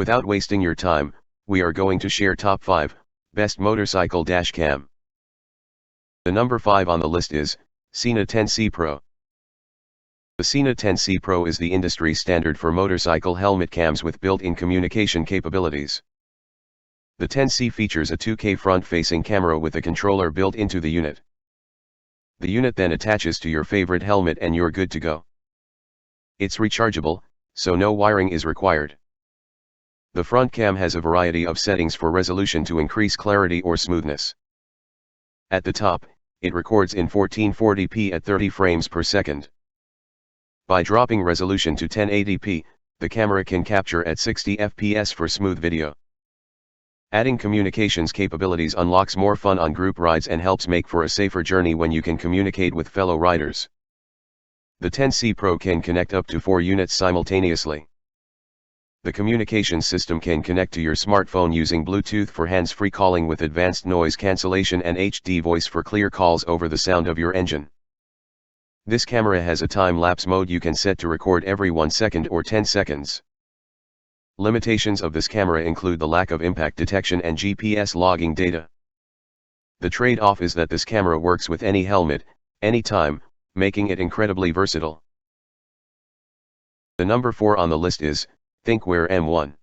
Without wasting your time, we are going to share top 5 best motorcycle dash cam. The number 5 on the list is Sena 10C Pro. The Sena 10C Pro is the industry standard for motorcycle helmet cams with built-in communication capabilities. The 10C features a 2K front-facing camera with a controller built into the unit. The unit then attaches to your favorite helmet and you're good to go. It's rechargeable, so no wiring is required. The front cam has a variety of settings for resolution to increase clarity or smoothness. At the top, it records in 1440p at 30 frames per second. By dropping resolution to 1080p, the camera can capture at 60 fps for smooth video. Adding communications capabilities unlocks more fun on group rides and helps make for a safer journey when you can communicate with fellow riders. The 10C Pro can connect up to 4 units simultaneously. The communications system can connect to your smartphone using Bluetooth for hands-free calling with advanced noise cancellation and HD voice for clear calls over the sound of your engine. This camera has a time-lapse mode you can set to record every 1 second or 10 seconds. Limitations of this camera include the lack of impact detection and GPS logging data. The trade-off is that this camera works with any helmet, anytime, making it incredibly versatile. The number 4 on the list is Thinkware M1.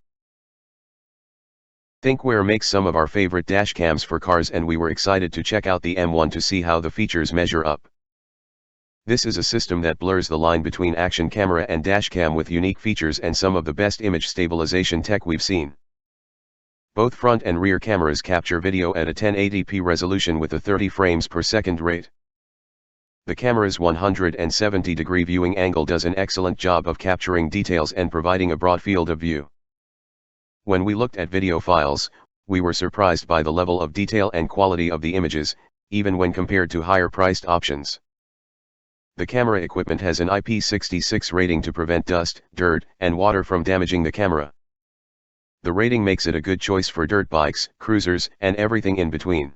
Thinkware makes some of our favorite dash cams for cars, and we were excited to check out the M1 to see how the features measure up. This is a system that blurs the line between action camera and dash cam with unique features and some of the best image stabilization tech we've seen. Both front and rear cameras capture video at a 1080p resolution with a 30 frames per second rate. The camera's 170-degree viewing angle does an excellent job of capturing details and providing a broad field of view. When we looked at video files, we were surprised by the level of detail and quality of the images, even when compared to higher-priced options. The camera equipment has an IP66 rating to prevent dust, dirt, and water from damaging the camera. The rating makes it a good choice for dirt bikes, cruisers, and everything in between.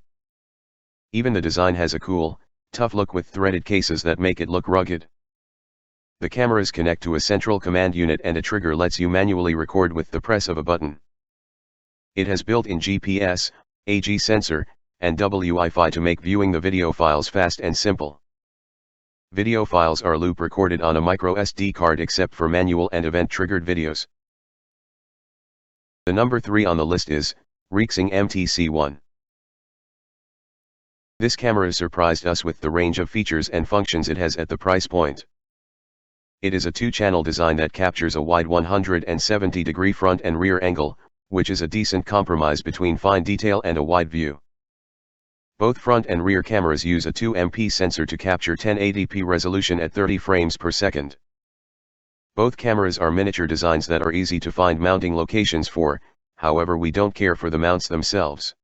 Even the design has a cool, tough look with threaded cases that make it look rugged. The cameras connect to a central command unit and a trigger lets you manually record with the press of a button. It has built-in GPS, AG sensor, and Wi-Fi to make viewing the video files fast and simple. Video files are loop recorded on a micro SD card except for manual and event-triggered videos. The number 3 on the list is Rixing MTC1. This camera surprised us with the range of features and functions it has at the price point. It is a 2-channel design that captures a wide 170-degree front and rear angle, which is a decent compromise between fine detail and a wide view. Both front and rear cameras use a 2MP sensor to capture 1080p resolution at 30 frames per second. Both cameras are miniature designs that are easy to find mounting locations for, however we don't care for the mounts themselves.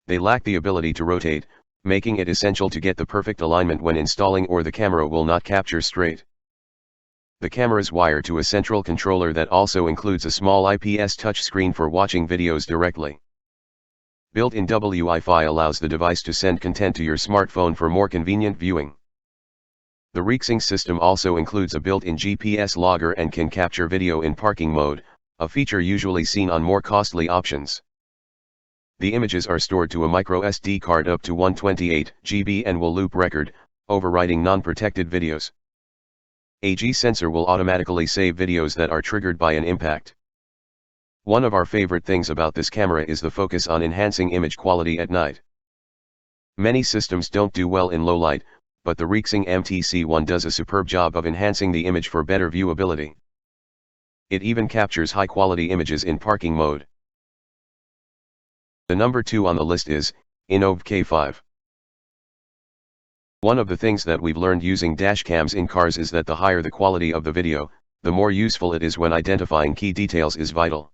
They lack the ability to rotate, making it essential to get the perfect alignment when installing or the camera will not capture straight. The cameras wire to a central controller that also includes a small IPS touchscreen for watching videos directly. Built-in Wi-Fi allows the device to send content to your smartphone for more convenient viewing. The Rixing system also includes a built-in GPS logger and can capture video in parking mode, a feature usually seen on more costly options. The images are stored to a micro SD card up to 128 GB and will loop record, overwriting non-protected videos. AG sensor will automatically save videos that are triggered by an impact. One of our favorite things about this camera is the focus on enhancing image quality at night. Many systems don't do well in low light, but the Rixing MTC1 does a superb job of enhancing the image for better viewability. It even captures high-quality images in parking mode. The number 2 on the list is Innovv K5. One of the things that we've learned using dash cams in cars is that the higher the quality of the video, the more useful it is when identifying key details is vital.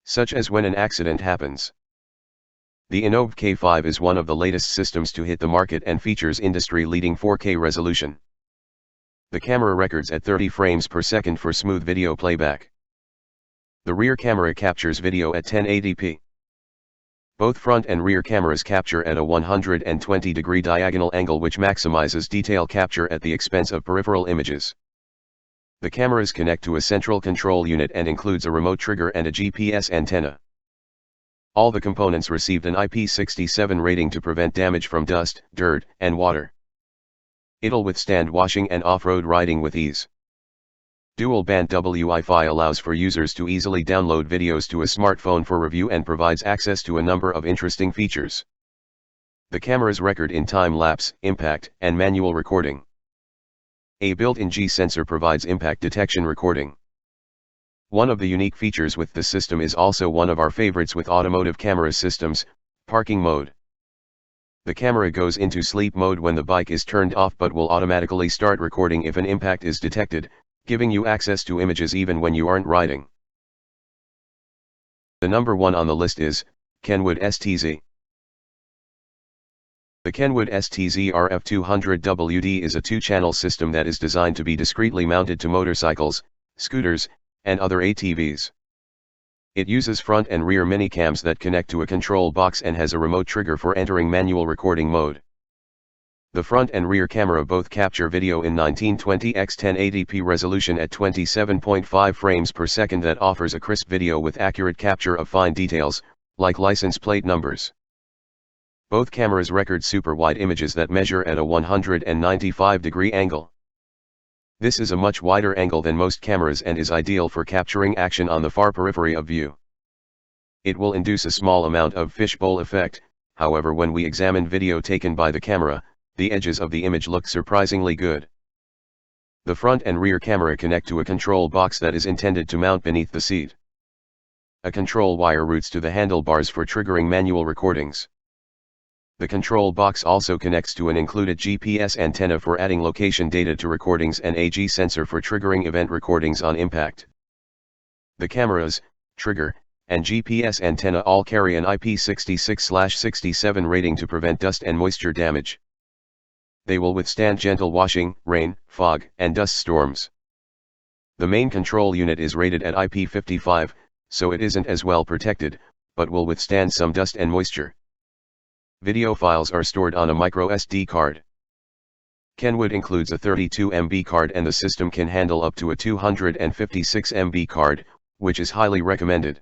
Such as when an accident happens. The Innovv K5 is one of the latest systems to hit the market and features industry-leading 4K resolution. The camera records at 30 frames per second for smooth video playback. The rear camera captures video at 1080p. Both front and rear cameras capture at a 120-degree diagonal angle which maximizes detail capture at the expense of peripheral images. The cameras connect to a central control unit and includes a remote trigger and a GPS antenna. All the components received an IP67 rating to prevent damage from dust, dirt, and water. It'll withstand washing and off-road riding with ease. Dual-band Wi-Fi allows for users to easily download videos to a smartphone for review and provides access to a number of interesting features. The cameras record in time-lapse, impact, and manual recording. A built-in G-sensor provides impact detection recording. One of the unique features with the system is also one of our favorites with automotive camera systems, parking mode. The camera goes into sleep mode when the bike is turned off but will automatically start recording if an impact is detected, giving you access to images even when you aren't riding. The number 1 on the list is Kenwood STZ. The Kenwood STZ RF200WD is a 2-channel system that is designed to be discreetly mounted to motorcycles, scooters, and other ATVs. It uses front and rear minicams that connect to a control box and has a remote trigger for entering manual recording mode. The front and rear camera both capture video in 1920 x 1080p resolution at 27.5 frames per second that offers a crisp video with accurate capture of fine details, like license plate numbers. Both cameras record super wide images that measure at a 195-degree angle. This is a much wider angle than most cameras and is ideal for capturing action on the far periphery of view. It will induce a small amount of fishbowl effect, however when we examine video taken by the camera, the edges of the image look surprisingly good. The front and rear camera connect to a control box that is intended to mount beneath the seat. A control wire routes to the handlebars for triggering manual recordings. The control box also connects to an included GPS antenna for adding location data to recordings and a G-sensor for triggering event recordings on impact. The cameras, trigger, and GPS antenna all carry an IP66/67 rating to prevent dust and moisture damage. They will withstand gentle washing, rain, fog, and dust storms. The main control unit is rated at IP55, so it isn't as well protected, but will withstand some dust and moisture. Video files are stored on a micro SD card. Kenwood includes a 32 MB card and the system can handle up to a 256 MB card, which is highly recommended.